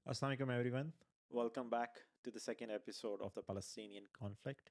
Assalamu alaikum everyone. Welcome back to the second episode of the Palestinian conflict.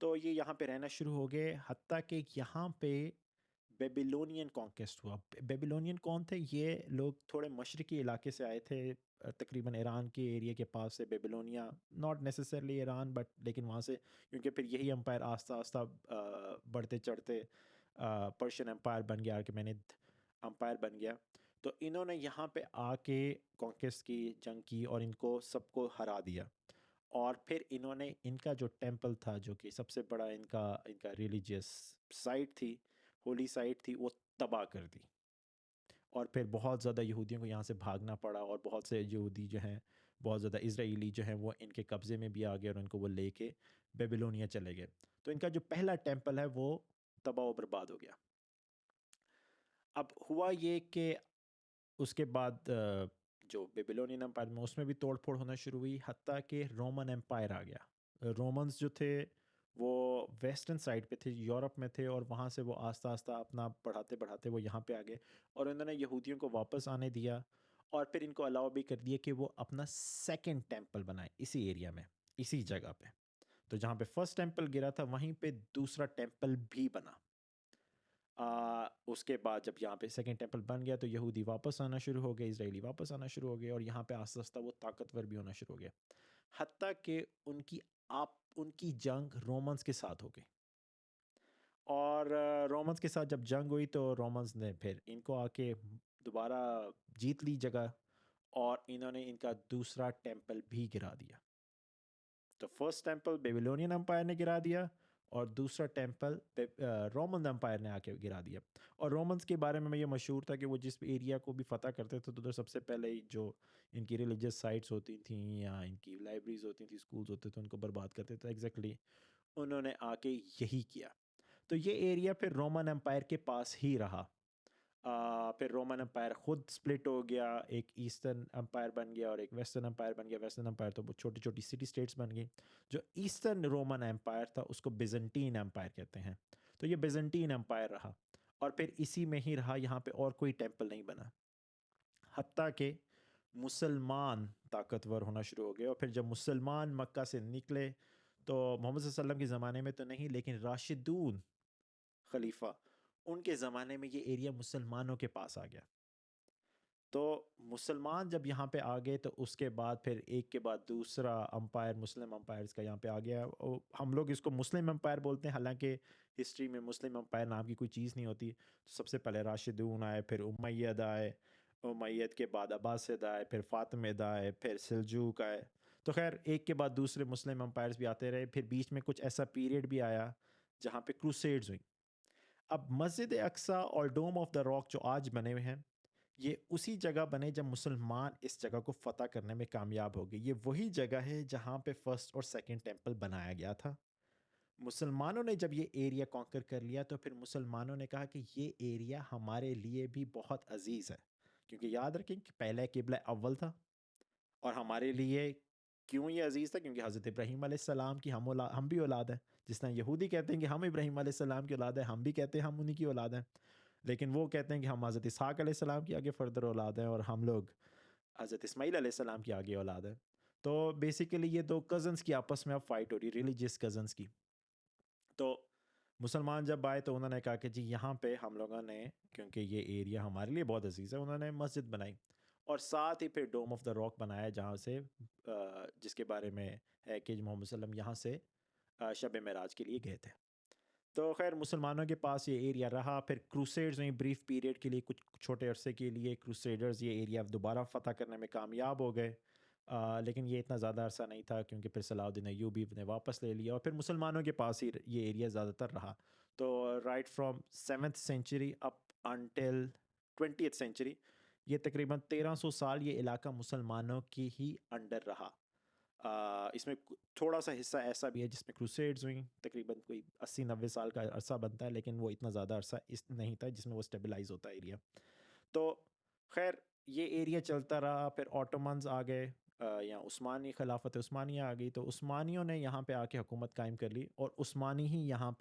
تو یہ یہاں پہ رہنا شروع ہو گئے، حتیٰ کہ یہاں پہ بیبیلونین کانکیسٹ ہوا۔ بیبیلونین کون تھے؟ یہ لوگ تھوڑے مشرقی علاقے سے آئے تھے، تقریباً ایران کے ایریا کے پاس سے Babylonia, not necessarily Iran but لیکن وہاں سے، کیونکہ پھر یہی امپائر آہستہ آہستہ بڑھتے چڑھتے پرشین امپائر بن گیا، آرکیمینید امپائر بن گیا۔ تو انہوں نے یہاں پہ آ کے کانکیسٹ کی، جنگ کی، اور ان کو سب کو ہرا دیا، اور پھر انہوں نے ان کا جو ٹیمپل تھا، جو کہ سب سے بڑا ان کا ریلیجیس سائٹ تھی، ہولی سائٹ تھی، وہ تباہ کر دی، اور پھر بہت زیادہ یہودیوں کو یہاں سے بھاگنا پڑا، اور بہت سے یہودی جو ہیں، بہت زیادہ اسرائیلی جو ہیں، وہ ان کے قبضے میں بھی آ گئے، اور ان کو وہ لے کے بیبیلونیا چلے گئے۔ تو ان کا جو پہلا ٹیمپل ہے وہ تباہ و برباد ہو گیا۔ اب ہوا یہ کہ اس کے بعد جو بیبیلونین امپائر میں، اس میں بھی توڑ پھوڑ ہونا شروع ہوئی، حتیٰ کہ رومن امپائر آ گیا۔ رومنز جو تھے وہ ویسٹرن سائڈ پہ تھے، یورپ میں تھے، اور وہاں سے وہ آہستہ آہستہ اپنا بڑھاتے بڑھاتے وہ یہاں پہ آ گئے، اور انہوں نے یہودیوں کو واپس آنے دیا، اور پھر ان کو الاؤ بھی کر دیا کہ وہ اپنا سیکنڈ ٹیمپل بنائیں اسی ایریا میں، اسی جگہ پہ۔ تو جہاں پہ فرسٹ ٹیمپل گرا تھا وہیں پہ دوسرا ٹیمپل بھی بنا۔ اس کے بعد جب یہاں پہ سیکنڈ ٹیمپل بن گیا تو یہودی واپس آنا شروع ہو گئے، اسرائیلی واپس آنا شروع ہو گئے، اور یہاں پہ آہستہ آہستہ وہ طاقتور بھی ہونا شروع ہو گیا، حتیٰ کہ ان کی جنگ رومنز کے ساتھ ہو گئی، اور رومنز کے ساتھ جب جنگ ہوئی تو رومنز نے پھر ان کو آ کے دوبارہ جیت لی جگہ، اور انہوں نے ان کا دوسرا ٹیمپل بھی گرا دیا۔ تو فرسٹ ٹیمپل بیبیلونین امپائر نے گرا دیا، اور دوسرا ٹیمپل رومن امپائر نے آ کے گرا دیا۔ اور رومنز کے بارے میں یہ مشہور تھا کہ وہ جس ایریا کو بھی فتح کرتے تھے تو ادھر سب سے پہلے جو ان کی ریلیجیس سائٹس ہوتی تھیں یا ان کی لائبریریز ہوتی تھیں، اسکولز ہوتے تھے، ان کو برباد کرتے تھے۔ ایگزیکٹلی انہوں نے آ کے یہی کیا۔ تو یہ ایریا پھر رومن امپائر کے پاس ہی رہا۔ پھر رومن امپائر خود سپلٹ ہو گیا، ایک ایسٹرن امپائر بن گیا اور ایک ویسٹرن امپائر بن گیا۔ ویسٹرن امپائر تو چھوٹی چھوٹی سٹی اسٹیٹس بن گئی۔ جو ایسٹرن رومن امپائر تھا اس کو بیزنٹین امپائر کہتے ہیں۔ تو یہ بیزنٹین امپائر رہا، اور پھر اسی میں ہی رہا، یہاں پہ اور کوئی ٹیمپل نہیں بنا، حتیٰ کہ مسلمان طاقتور ہونا شروع ہو گئے۔ اور پھر جب مسلمان مکہ سے نکلے تو محمد صلی اللہ علیہ وسلم کے زمانے میں تو نہیں، لیکن راشدون خلیفہ، ان کے زمانے میں یہ ایریا مسلمانوں کے پاس آ گیا۔ تو مسلمان جب یہاں پہ آ گئے تو اس کے بعد پھر ایک کے بعد دوسرا امپائر، مسلم امپائرز کا یہاں پہ آ گیا۔ ہم لوگ اس کو مسلم امپائر بولتے ہیں، حالانکہ ہسٹری میں مسلم امپائر نام کی کوئی چیز نہیں ہوتی۔ تو سب سے پہلے راشدون آئے، پھر امید آئے، امید کے بعد عباسد آئے، پھر فاطمید آئے، پھر سلجوق آئے۔ تو خیر ایک کے بعد دوسرے مسلم امپائرز بھی آتے رہے۔ پھر بیچ میں کچھ ایسا پیریڈ بھی آیا جہاں پہ کروسیڈز ہوئیں۔ اب مسجد اقصیٰ اور ڈوم آف دا راک جو آج بنے ہوئے ہیں، یہ اسی جگہ بنے جب مسلمان اس جگہ کو فتح کرنے میں کامیاب ہو گئے۔ یہ وہی جگہ ہے جہاں پہ فرسٹ اور سیکنڈ ٹیمپل بنایا گیا تھا۔ مسلمانوں نے جب یہ ایریا کانکر کر لیا تو پھر مسلمانوں نے کہا کہ یہ ایریا ہمارے لیے بھی بہت عزیز ہے، کیونکہ یاد رکھیں کہ پہلا قبلہ اول تھا، اور ہمارے لیے کیوں یہ عزیز تھا؟ کیونکہ حضرت ابراہیم علیہ السلام کی ہم بھی اولاد ہیں۔ جس طرح یہودی کہتے ہیں کہ ہم ابراہیم علیہ السلام کی اولاد ہیں، ہم بھی کہتے ہیں ہم انہی کی اولاد ہیں، لیکن وہ کہتے ہیں کہ ہم حضرت اسحاق علیہ السلام کی آگے فردر اولاد ہیں، اور ہم لوگ حضرت اسماعیل علیہ السلام کی آگے اولاد ہیں۔ تو بیسیکلی یہ دو کزنس کی آپس میں اب فائٹ ہو رہی، ریلیجیس کزنس کی۔ تو مسلمان جب آئے تو انہوں نے کہا کہ جی یہاں پہ ہم لوگوں نے، کیونکہ یہ ایریا ہمارے لیے بہت عزیز ہے، انہوں نے مسجد بنائی، اور ساتھ ہی پھر ڈوم آف دا راک بنایا، جہاں سے جس کے بارے میں ہے کہ محمد صلی اللہ علیہ وسلم یہاں سے شب معراج کے لیے گئے تھے۔ تو خیر مسلمانوں کے پاس یہ ایریا رہا۔ پھر کروسیڈز میں بریف پیریڈ کے لیے، کچھ چھوٹے عرصے کے لیے کروسیڈرز یہ ایریا دوبارہ فتح کرنے میں کامیاب ہو گئے، لیکن یہ اتنا زیادہ عرصہ نہیں تھا، کیونکہ پھر صلاح الدین ایوبی نے واپس لے لیا، اور پھر مسلمانوں کے پاس ہی یہ ایریا زیادہ تر رہا۔ تو right from 7th century up until 20th century, یہ تقریباً 1300 سال یہ علاقہ مسلمانوں کی ہی انڈر رہا۔ اس میں تھوڑا سا حصہ ایسا بھی ہے جس میں کروسیڈز ہوئیں، تقریباً کوئی 80-90 سال کا عرصہ بنتا ہے، لیکن وہ اتنا زیادہ عرصہ نہیں تھا جس میں وہ اسٹیبلائز ہوتا ہے ایریا۔ تو خیر یہ ایریا چلتا رہا۔ پھر آٹومنز آ گئے، یا عثمانی خلافت عثمانیہ آ گئی، تو عثمانیوں نے یہاں پہ آ کے حکومت قائم کر لی، اور عثمانی ہی یہاں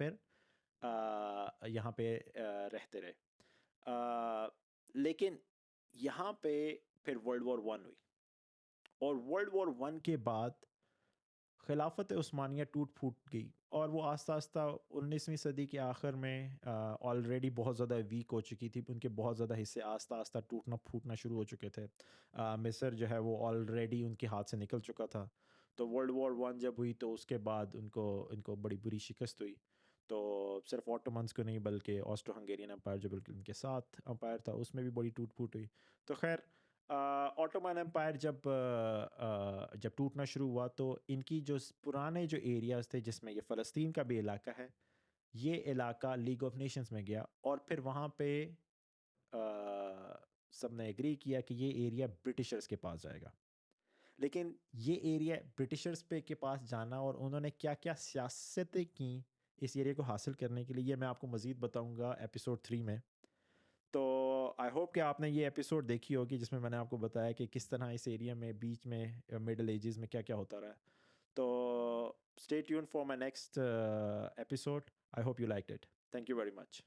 پہ رہتے رہے۔ لیکن یہاں پہ پھر ورلڈ وار 1 ہوئی، اور ورلڈ وار 1 کے بعد خلافت عثمانیہ ٹوٹ پھوٹ گئی اور وہ آہستہ آہستہ 19ویں صدی کے آخر میں آلریڈی بہت زیادہ ویک ہو چکی تھی. ان کے بہت زیادہ حصے آہستہ آہستہ ٹوٹنا پھوٹنا شروع ہو چکے تھے. مصر جو ہے وہ آلریڈی ان کے ہاتھ سے نکل چکا تھا. تو ورلڈ وار 1 جب ہوئی تو اس کے بعد ان کو بڑی بری شکست ہوئی. تو صرف آٹومنس کو نہیں بلکہ آسٹرو ہنگیرین امپائر جو بالکل ان کے ساتھ امپائر تھا اس میں بھی بڑی ٹوٹ پھوٹ ہوئی. تو خیر آٹومن امپائر جب ٹوٹنا شروع ہوا تو ان کی جو پرانے جو ایریاز تھے جس میں یہ فلسطین کا بھی علاقہ ہے یہ علاقہ لیگ آف نیشنز میں گیا اور پھر وہاں پہ سب نے ایگری کیا کہ یہ ایریا برٹشرز کے پاس جائے گا. لیکن یہ ایریا برٹشرز کے پاس جانا اور انہوں نے کیا کیا سیاستیں کیں اس ایریا کو حاصل کرنے کے لیے یہ میں آپ کو مزید بتاؤں گا ایپیسوڈ 3 میں. تو آئی ہوپ کہ آپ نے یہ ایپیسوڈ دیکھی ہوگی جس میں نے آپ کو بتایا کہ کس طرح اس ایریا میں بیچ میں مڈل ایجز میں کیا کیا ہوتا رہا. تو stay tune for my next episode. I hope you like it. Thank you very much.